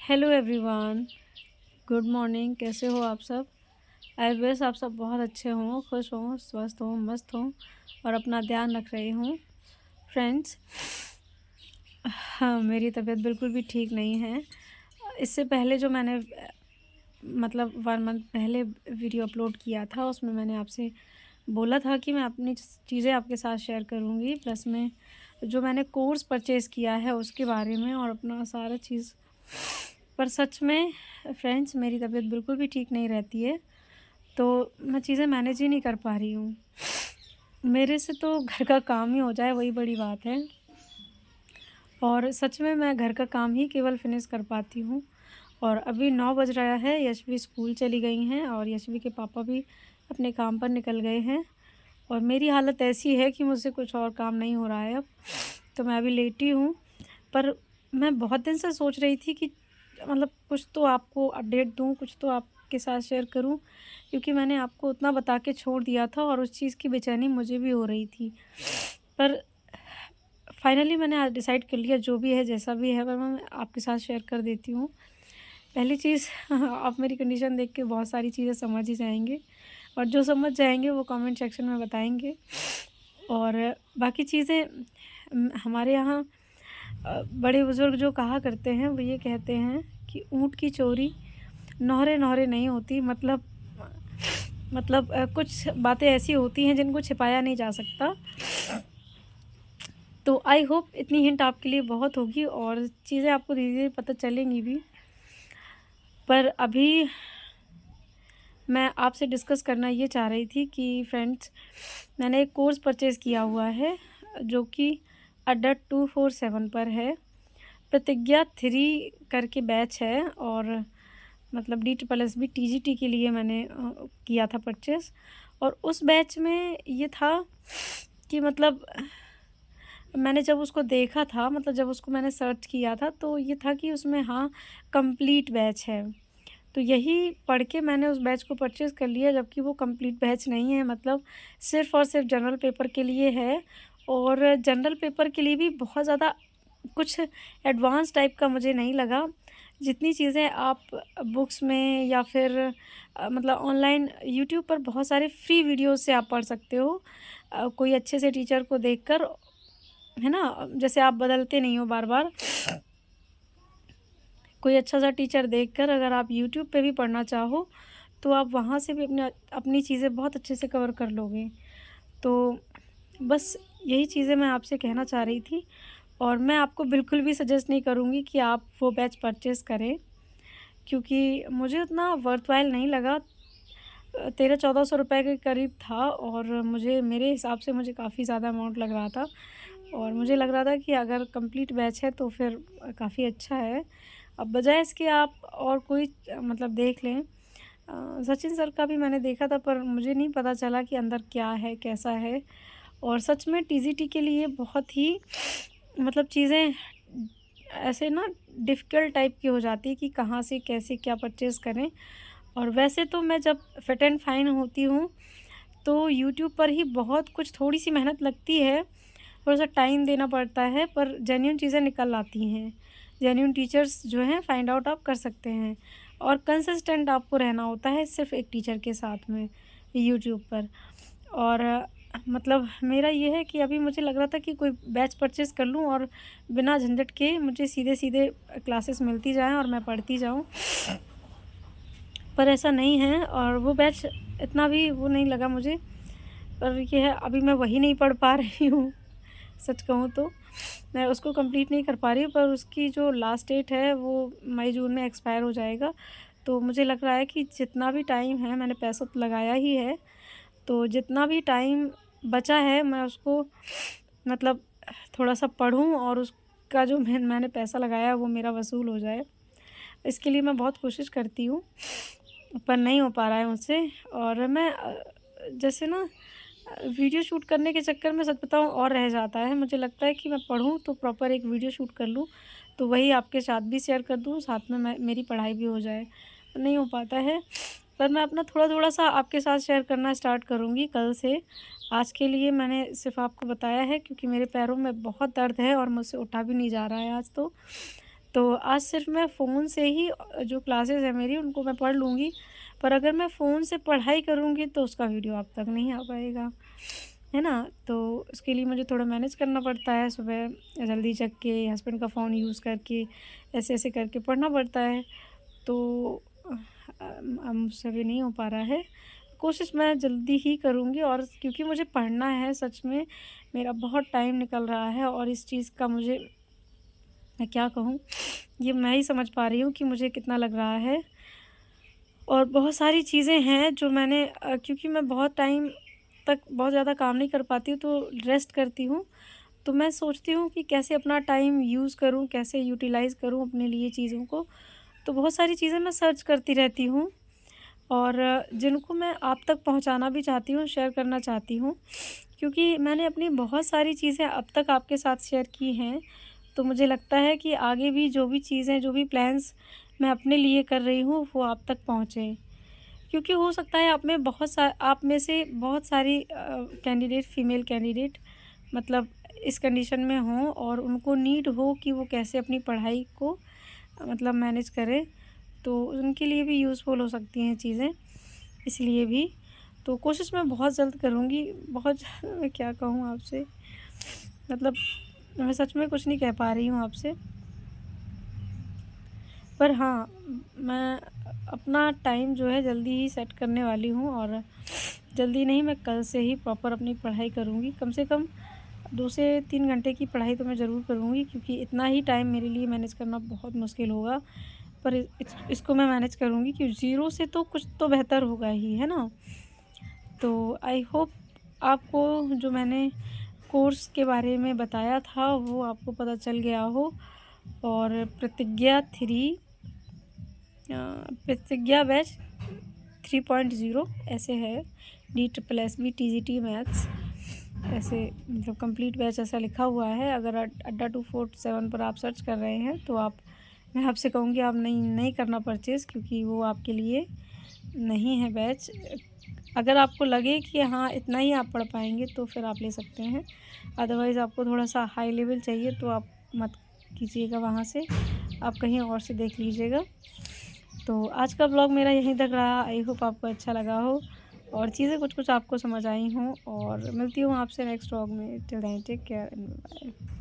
Hello everyone. Good morning. कैसे हो आप सब? आई विश आप सब बहुत अच्छे हों, खुश हों, स्वस्थ हों, मस्त हों और अपना ध्यान रख रहे हों। फ्रेंड्स, हाँ, मेरी तबीयत बिल्कुल भी ठीक नहीं है। इससे पहले जो मैंने मतलब 1 मंथ पहले वीडियो अपलोड किया था, उसमें मैंने आपसे बोला था कि मैं अपनी चीज़ें आपके साथ शेयर करूँगी, प्लस में जो मैंने कोर्स परचेज़ किया है उसके बारे में और अपना सारा चीज़। पर सच में फ्रेंड्स, मेरी तबीयत बिल्कुल भी ठीक नहीं रहती है, तो मैं चीज़ें मैनेज ही नहीं कर पा रही हूँ। मेरे से तो घर का काम ही हो जाए वही बड़ी बात है और सच में मैं घर का काम ही केवल फ़िनिश कर पाती हूँ। और अभी 9 बज रहा है, यशवी स्कूल चली गई हैं और यशवी के पापा भी अपने काम पर निकल गए हैं और मेरी हालत ऐसी है कि मुझसे कुछ और काम नहीं हो रहा है अब। तो मैं अभी लेटी हूँ, पर मैं बहुत दिन से सोच रही थी कि मतलब कुछ तो आपको अपडेट दूँ, कुछ तो आपके साथ शेयर करूँ, क्योंकि मैंने आपको उतना बता के छोड़ दिया था और उस चीज़ की बेचैनी मुझे भी हो रही थी। पर फाइनली मैंने आज डिसाइड कर लिया, जो भी है, जैसा भी है, मैं आपके साथ शेयर कर देती हूँ। पहली चीज़ आप मेरी कंडीशन देख के बहुत सारी चीज़ें समझ ही जाएँगे और जो समझ जाएँगे वो कमेंट सेक्शन में बताएँगे। और बाकी चीज़ें हमारे यहाँ बड़े-बुज़ुर्ग जो कहा करते हैं, वो ये कहते हैं कि ऊँट की चोरी नौरे-नौरे नहीं होती। मतलब कुछ बातें ऐसी होती हैं जिनको छिपाया नहीं जा सकता। तो आई होप इतनी हिंट आपके लिए बहुत होगी और चीज़ें आपको धीरे-धीरे पता चलेंगी भी। पर अभी मैं आपसे डिस्कस करना ये चाह रही थी कि फ्रेंड्स, मैंने एक कोर्स परचेज़ किया हुआ है जो कि अड्डा 247 पर है। प्रतिज्ञा 3 करके बैच है और मतलब DSSB TGT के लिए मैंने किया था परचेज़। और उस बैच में ये था कि मतलब मैंने जब उसको देखा था, मतलब जब उसको मैंने सर्च किया था, तो ये था कि उसमें हाँ, कंप्लीट बैच है। तो यही पढ़ के मैंने उस बैच को परचेज़ कर लिया, जबकि वो कंप्लीट बैच नहीं है, मतलब सिर्फ़ और सिर्फ़ जनरल पेपर के लिए है। और जनरल पेपर के लिए भी बहुत ज़्यादा कुछ एडवांस टाइप का मुझे नहीं लगा। जितनी चीज़ें आप बुक्स में या फिर मतलब ऑनलाइन यूट्यूब पर बहुत सारे फ्री वीडियोज़ से आप पढ़ सकते हो। कोई अच्छे से टीचर को देखकर, है ना? जैसे आप बदलते नहीं हो बार-बार। कोई अच्छा-सा टीचर देखकर अगर आप यूट्यूब पे भी पढ़ना चाहो, तो आप वहाँ से भी अपनी चीज़ें बहुत अच्छे से कवर कर लोगे। तो बस यही चीज़ें मैं आपसे कहना चाह रही थी और मैं आपको बिल्कुल भी सजेस्ट नहीं करूँगी कि आप वो बैच परचेज़ करें, क्योंकि मुझे उतना वर्थव्हाइल नहीं लगा। 1300-1400 रुपए के करीब था और मुझे मेरे हिसाब से मुझे काफ़ी ज़्यादा अमाउंट लग रहा था और मुझे लग रहा था कि अगर कंप्लीट बैच है तो फिर काफ़ी अच्छा है। अब बजाय इसके आप और कोई मतलब देख लें। सचिन सर का भी मैंने देखा था, पर मुझे नहीं पता चला कि अंदर क्या है, कैसा है। और सच में टीजीटी के लिए बहुत ही मतलब चीज़ें ऐसे ना डिफ़िकल्ट टाइप की हो जाती है कि कहाँ से कैसे क्या परचेज़ करें। और वैसे तो मैं जब फिट एंड फाइन होती हूँ, तो यूट्यूब पर ही बहुत कुछ, थोड़ी-सी मेहनत लगती है, थोड़ा-सा टाइम देना पड़ता है, पर जेन्युइन चीज़ें निकल आती हैं। जेन्युइन टीचर्स जो हैं फाइंड आउट आप कर सकते हैं और कंसिस्टेंट आपको रहना होता है सिर्फ़ एक टीचर के साथ में यूट्यूब पर। और मतलब मेरा ये है कि अभी मुझे लग रहा था कि कोई बैच परचेज़ कर लूँ और बिना झंझट के मुझे सीधे-सीधे क्लासेस मिलती जाएँ और मैं पढ़ती जाऊँ। पर ऐसा नहीं है और वो बैच इतना भी वो नहीं लगा मुझे। पर ये है, अभी मैं वही नहीं पढ़ पा रही हूँ, सच कहूँ तो। मैं उसको कंप्लीट नहीं कर पा रही हूँ, पर उसकी जो लास्ट डेट है वो मई-जून में एक्सपायर हो जाएगा। तो मुझे लग रहा है कि जितना भी टाइम है, मैंने पैसा तो लगाया ही है, तो जितना भी टाइम बचा है मैं उसको मतलब थोड़ा-सा पढूँ और उसका जो मैंने पैसा लगाया वो मेरा वसूल हो जाए। इसके लिए मैं बहुत कोशिश करती हूँ, पर नहीं हो पा रहा है मुझसे। और मैं जैसे ना वीडियो शूट करने के चक्कर में, सच बताऊँ, और रह जाता है। मुझे लगता है कि मैं पढूँ तो प्रॉपर एक वीडियो शूट कर लूँ, तो वही आपके साथ भी शेयर कर दूँ, साथ में मेरी पढ़ाई भी हो जाए। नहीं हो पाता है, पर मैं अपना थोड़ा-थोड़ा सा आपके साथ शेयर करना स्टार्ट करूँगी कल से। आज के लिए मैंने सिर्फ़ आपको बताया है क्योंकि मेरे पैरों में बहुत दर्द है और मुझसे उठा भी नहीं जा रहा है आज तो। तो आज सिर्फ़ मैं फ़ोन से ही जो क्लासेस है मेरी उनको मैं पढ़ लूँगी, पर अगर मैं फ़ोन से पढ़ाई करूँगी तो उसका वीडियो आप तक नहीं आ पाएगा, है ना? तो उसके लिए मुझे थोड़ा मैनेज करना पड़ता है, सुबह जल्दी जग के हस्बैंड का फ़ोन यूज़ करके ऐसे-ऐसे करके पढ़ना पड़ता है। तो अब मुझसे अभी नहीं हो पा रहा है। कोशिश मैं जल्दी ही करूँगी, और क्योंकि मुझे पढ़ना है सच में, मेरा बहुत टाइम निकल रहा है और इस चीज़ का मुझे, मैं क्या कहूँ, ये मैं ही समझ पा रही हूँ कि मुझे कितना लग रहा है। और बहुत सारी चीज़ें हैं जो मैंने क्योंकि मैं बहुत टाइम तक बहुत ज़्यादा काम नहीं कर पाती हूँ, तो रेस्ट करती हूँ। तो मैं सोचती हूँ कि कैसे अपना टाइम यूज़ करूँ, कैसे यूटिलाइज़ करूँ अपने लिए चीज़ों को। तो बहुत सारी चीज़ें मैं सर्च करती रहती हूँ, और जिनको मैं आप तक पहुँचाना भी चाहती हूँ, शेयर करना चाहती हूँ। क्योंकि मैंने अपनी बहुत सारी चीज़ें अब तक आपके साथ शेयर की हैं, तो मुझे लगता है कि आगे भी जो भी चीज़ें, जो भी प्लान्स मैं अपने लिए कर रही हूँ, वो आप तक पहुँचे। क्योंकि हो सकता है आप में से बहुत सारी कैंडिडेट, फीमेल कैंडिडेट, मतलब इस कंडीशन में हों और उनको नीड हो कि वो कैसे अपनी पढ़ाई को मतलब मैनेज करें, तो उनके लिए भी यूज़फुल हो सकती हैं चीज़ें, इसलिए भी। तो कोशिश मैं बहुत जल्द करूँगी, बहुत मैं क्या कहूँ आपसे, मतलब मैं सच में कुछ नहीं कह पा रही हूँ आपसे। पर हाँ, मैं अपना टाइम जो है जल्दी ही सेट करने वाली हूँ, और जल्दी नहीं, मैं कल से ही प्रॉपर अपनी पढ़ाई करूँगी। कम से कम 2 से 3 घंटे की पढ़ाई तो मैं ज़रूर करूँगी, क्योंकि इतना ही टाइम मेरे लिए मैनेज करना बहुत मुश्किल होगा। पर इसको मैं मैनेज करूँगी, कि ज़ीरो से तो कुछ तो बेहतर होगा ही, है ना? तो आई होप आपको जो मैंने कोर्स के बारे में बताया था वो आपको पता चल गया हो, और प्रतिज्ञा बैच 3.0 ऐसे है, DSSB TGT मैथ्स, ऐसे मतलब कंप्लीट बैच ऐसा लिखा हुआ है। अगर अड्डा 247 पर आप सर्च कर रहे हैं तो आप, मैं आपसे कहूँगी आप नहीं करना परचेज़, क्योंकि वो आपके लिए नहीं है बैच। अगर आपको लगे कि हाँ इतना ही आप पढ़ पाएँगे तो फिर आप ले सकते हैं, अदरवाइज़ आपको थोड़ा-सा हाई लेवल चाहिए तो आप मत कीजिएगा वहाँ से, आप कहीं और से देख लीजिएगा। तो आज का ब्लॉग मेरा यहीं तक रहा। आई होप आपको अच्छा लगा हो और चीज़ें कुछ-कुछ आपको समझ आई हों, और मिलती हूँ आपसे नेक्स्ट व्लॉग में। Till then take care and bye.